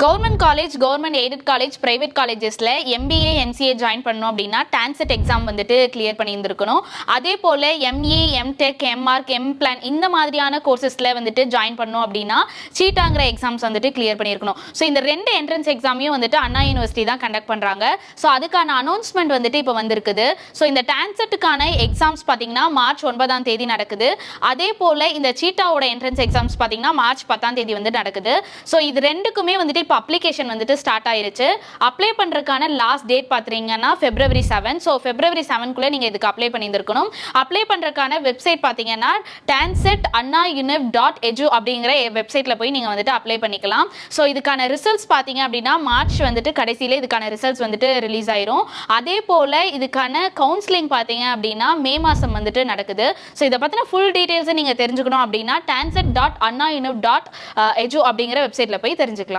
Government college, government aided college, private காலேஜஸ்ல MBA, MCA join பண்ணணும் அப்படின்னா டான்செட் எக்ஸாம் வந்துட்டு கிளியர் பண்ணியிருந்திருக்கணும். அதே போல எம்இ, எம்டெக், எம்ஆர்க், எம்பிளான் இந்த மாதிரியான கோர்சஸ்ல வந்துட்டு ஜாயின் பண்ணணும் அப்படின்னா சீட்டாங்கிற எக்ஸாம்ஸ் வந்துட்டு கிளியர் பண்ணியிருக்கணும். ஸோ இந்த ரெண்டு என்ட்ரன்ஸ் எக்ஸாமையும் வந்துட்டு அண்ணா யூனிவர்சிட்டி தான் கண்டக்ட் பண்றாங்க. ஸோ அதுக்கான அனௌன்ஸ்மெண்ட் வந்துட்டு இப்போ வந்திருக்குது. ஸோ இந்த டான்செட்டுக்கான எக்ஸாம்ஸ் பார்த்தீங்கன்னா மார்ச் 9ஆம் தேதி நடக்குது. அதே போல இந்த சீட்டாவோட என்ட்ரன்ஸ் எக்ஸாம்ஸ் பார்த்தீங்கன்னா மார்ச் 10ஆம் தேதி வந்து நடக்குது. ஸோ இது ரெண்டுக்குமே வந்துட்டு இப்போ அப்ளிகேஷன் வந்துட்டு ஸ்டார்ட் ஆயிருச்சு. அப்ளை பண்றதுக்கான லாஸ்ட் டேட் பாத்தீங்கன்னா February 7. ஸோ February 7க்குள்ள நீங்க இதுக்கு அப்ளை பண்ணியிருக்கணும். அப்ளை பண்றதுக்கான வெப்சைட் பாத்தீங்கன்னா tansetannayuniv.edu அப்படிங்கிற வெப்சைட்ல போய் நீங்க வந்துட்டு அப்ளை பண்ணிக்கலாம். ஸோ இதுக்கான ரிசல்ட்ஸ் பாத்தீங்க அப்படின்னா மார்ச் வந்துட்டு கடைசியில இதுக்கான ரிசல்ட்ஸ் வந்துட்டு ரிலீஸ் ஆயிரும். அதே போல இதுக்கான கவுன்சிலிங் பாத்தீங்க அப்படின்னா மே மாசம் வந்துட்டு நடக்குது. ஸோ இதை பத்தின ஃபுல் டீடைல்ஸ் நீங்க தெரிஞ்சுக்கணும் அப்படின்னா tanset.annayuniv.edu அப்படிங்கிற வெப்சைட்ல போய் தெரிஞ்சுக்கலாம்.